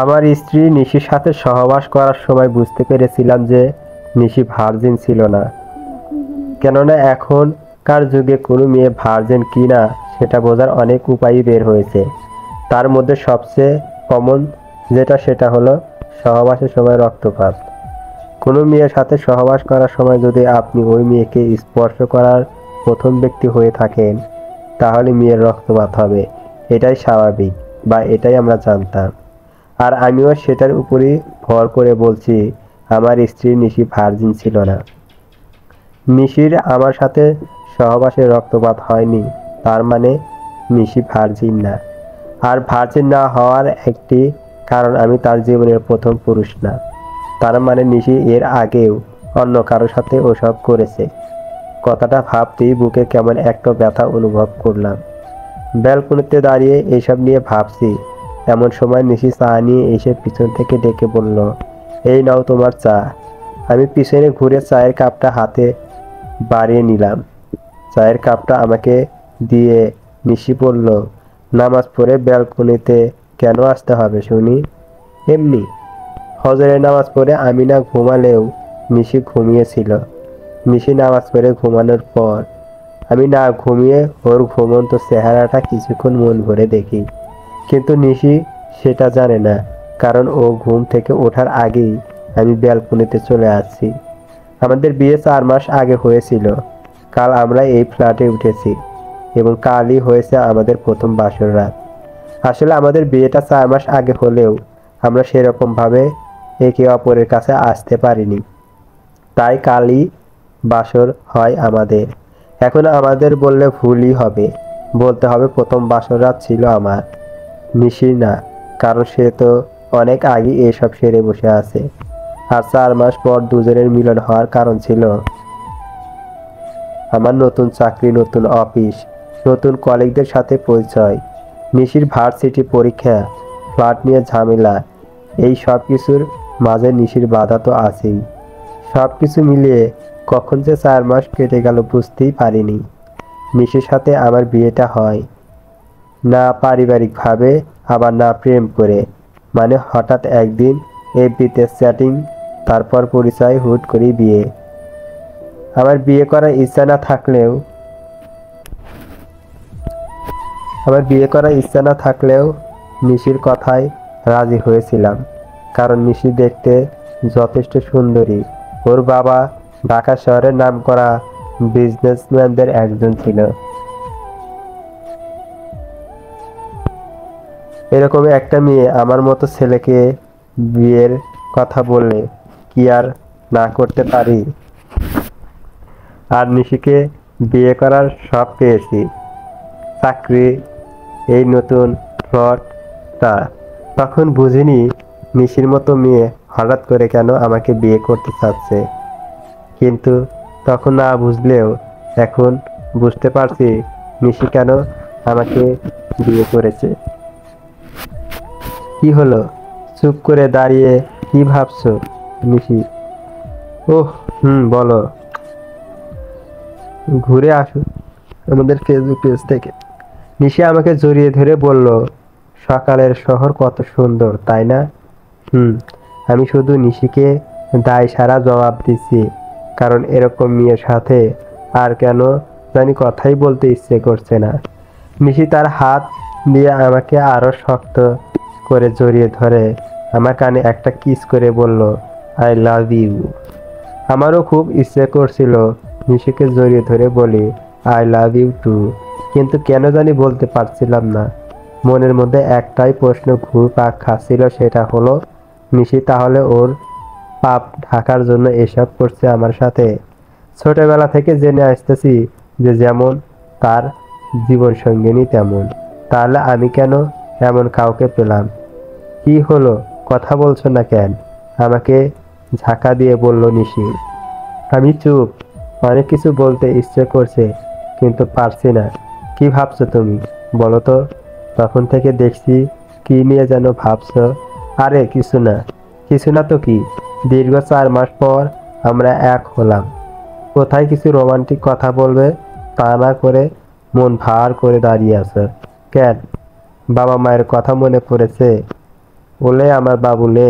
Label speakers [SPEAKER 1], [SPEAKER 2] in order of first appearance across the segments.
[SPEAKER 1] আমার স্ত্রী নিশির সাথে সহবাস করার সময় বুঝতে পেরেছিলাম যে নিশি ভার্জিন ছিল না। কেননা এখনকার যুগে কোনো মেয়ে ভার্জিন কি না সেটা বোঝার অনেক উপায়ই বের হয়েছে। তার মধ্যে সবচেয়ে কমন সেটা হলো সহবাসের সময় রক্তপাত। কোনো মেয়ের সাথে সহবাস করার সময় যদি আপনি ওই মেয়েকে স্পর্শ করার প্রথম ব্যক্তি হয়ে থাকেন, তাহলে মেয়ের রক্তপাত হবে। এটাই স্বাভাবিক, বা এটাই আমরা জানতাম। আর আমিও সেটার উপরই ভর করে বলছি, আমার স্ত্রী নিশি ভার্জিন ছিল না। নিশির আমার সাথে সহবাসে রক্তপাত হয়নি, তার মানে নিশি ভার্জিন না। আর ভার্জিন না হওয়ার একটি কারণ, আমি তার জীবনের প্রথম পুরুষ না। তার মানে নিশি এর আগেও অন্য কারোর সাথে ওসব করেছে। কথাটা ভাবতেই বুকে কেমন একটা ব্যথা অনুভব করলাম। ব্যালকনিতে দাঁড়িয়ে এইসব নিয়ে ভাবছি, এমন সময় নিশি চা নিয়ে এসে পিছন থেকে ডেকে বলল, এই নাও তোমার চা। আমি পিছনে ঘুরে চায়ের কাপটা হাতে বাড়িয়ে নিলাম। চায়ের কাপটা আমাকে দিয়ে নিশি বলল, নামাজ পড়ে ব্যালকনিতে কেন আসতে হবে শুনি? এমনি। ফজরের নামাজ পড়ে আমি না ঘুমালেও নিশি ঘুমিয়েছিল। নিশি নামাজ পড়ে ঘুমানোর পর আমি না ঘুমিয়ে ওর ঘুমন্ত চেহারাটা কিছুক্ষণ মন ভরে দেখি। কিন্তু নিশি সেটা জানে না, কারণ ও ঘুম থেকে ওঠার আগেই আমি ব্যালকনিতে চলে আসছি। আমাদের বিয়ে 4 মাস আগে হয়েছিল। কাল আমরা এই ফ্ল্যাটে উঠেছি এবং কালই হয়েছে আমাদের প্রথম বাসর রাত। আসলে আমাদের বিয়েটা 4 মাস আগে হলেও আমরা সেরকমভাবে একে অপরের কাছে আসতে পারিনি, তাই কালই বাসর হয় আমাদের। এখন আমাদের বললে ভুলই হবে, বলতে হবে প্রথম বাসর রাত ছিল আমার, নিশির না। কারণ সে তো অনেক আগে এসব সেরে বসে আছে। আর 4 মাস পর দুজনের মিলন হওয়ার কারণ ছিল আমার নতুন চাকরি, নতুন অফিস, নতুন কলিগদের সাথে পরিচয়, নিশির ভার্সিটি পরীক্ষা, ফ্ল্যাট নিয়ে ঝামেলা। এই সব কিছুর মাঝে নিশির বাধা তো আছেই। সব কিছু মিলিয়ে কখন যে 4 মাস কেটে গেল বুঝতেই পারিনি। নিশির সাথে আমার বিয়েটা হয় না পারিবারিকভাবে, আবার না প্রেম করে। মানে হঠাৎ একদিন এফবিতে চ্যাটিং, তারপর পরিচয়, হুট করেই বিয়ে। আমার বিয়ে করার ইচ্ছা না থাকলেও নিশির কথায় রাজি হয়েছিলাম। কারণ নিশি দেখতে যথেষ্ট সুন্দরী। ওর বাবা ঢাকা শহরের নামকরা বিজনেসম্যানদের একজন ছিল। এরকম একটা মেয়ে আমার মতো ছেলেকে বিয়ের কথা বললে কি আর না করতে পারি? আর নিশিকে বিয়ে করার সব পেয়েছি, চাকরি, এই নতুন ফ্ল্যাটটা। তখন বুঝিনি নিশির মতো মেয়ে হঠাৎ করে কেন আমাকে বিয়ে করতে চাচ্ছে। কিন্তু তখন না বুঝলেও এখন বুঝতে পারছি নিশি কেন আমাকে বিয়ে করেছে। কি হলো? চুপ করে দাঁড়িয়ে কি ভাবছো নিশি? ওহ বলো। ঘুরে আসো আমাদের ফেসবুক পেজ থেকে। নিশি আমাকে জড়িয়ে ধরে বলল, সকালের শহর কত সুন্দর, তাই না? আমি শুধু নিশিকে দায় সারা জবাব দিচ্ছি, কারণ এরকম মেয়ের সাথে আর কেন জানি কথাই বলতে ইচ্ছে করছে না। নিশি তার হাত দিয়ে আমাকে আরো শক্ত করে জড়িয়ে ধরে আমার কানে একটা কিস করে বলল, আই লাভ ইউ। আমারও খুব ইচ্ছে করছিল নিশিকে জড়িয়ে ধরে বলি, আই লাভ ইউ টু, কিন্তু কেন জানি বলতে পারছিলাম না। মনের মধ্যে একটাই প্রশ্ন ঘুরপাক খাচ্ছিল, সেটা হলো নিশি তাহলে ওর পাপ ঢাকার জন্য এসব করছে আমার সাথে? ছোটবেলা থেকে জেনে আসতেছি যে যেমন তার জীবন সঙ্গিনী তেমন। তাহলে আমি কেন এমন কাউকে পেলাম? কি হলো, কথা বলছো না কেন? আমাকে ঝাঁকা দিয়ে বলল নিশি। আমি চুপ। অনেক কিছু বলতে ইচ্ছে করছে, কিন্তু পারছি না। কি ভাবছো তুমি, বলো তো? তখন থেকে দেখছি কি নিয়ে যেন ভাবছো। আরে কিছু না। কিছু না তো কি? দীর্ঘ 4 মাস পর আমরা এক হলাম। কোথায় কিছু রোমান্টিক কথা বলবে তা না করে মন ভার করে দাঁড়িয়ে আছো কেন? বাবা মায়ের কথা মনে পড়েছে? বলে আমার বাবুলে,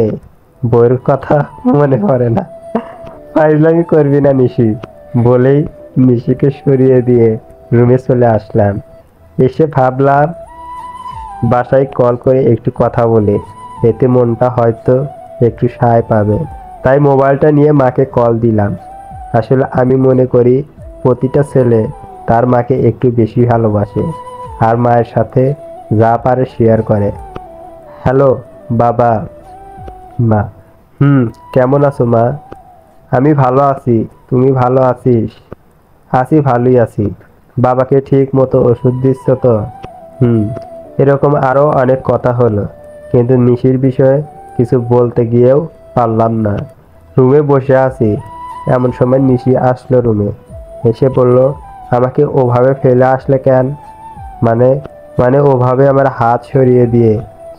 [SPEAKER 1] বইয়ের কথা মনে পড়ে না। ফাইজলামি করবি না নিশি, বলেই নিশিকে সরিয়ে দিয়ে রুমে চলে আসলাম। এসে ভাবলাম বাসায় কল করে একটু কথা বলে, এতে মনটা হয়তো একটু সায় পাবে। তাই মোবাইলটা নিয়ে মাকে কল দিলাম। আসলে আমি মনে করি প্রতিটা ছেলে তার মাকে একটু বেশি ভালোবাসে আর মায়ের সাথে যা পারে শেয়ার করে। হ্যালো বাবা। মা: কেমন আছো মা? আমি ভালো আছি, তুমি ভালো আছিস? আছি, ভালোই আছি। বাবাকে ঠিক মতো ওষুধ দিচ্ছ তো? হুম। এরকম আরো অনেক কথা হলো, কিন্তু নিশির বিষয়ে কিছু বলতে গিয়েও পারলাম না। রুমে বসে আছি, এমন সময় নিশি আসলো রুমে। এসে বলল, আমাকে ওভাবে ফেলে আসলে কেন? মানে মানে ওভাবে আমার হাত সরিয়ে দিয়ে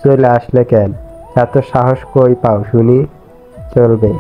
[SPEAKER 1] চলে আসলে কেন? এত সাহস কই পাও শুনি? চলবে।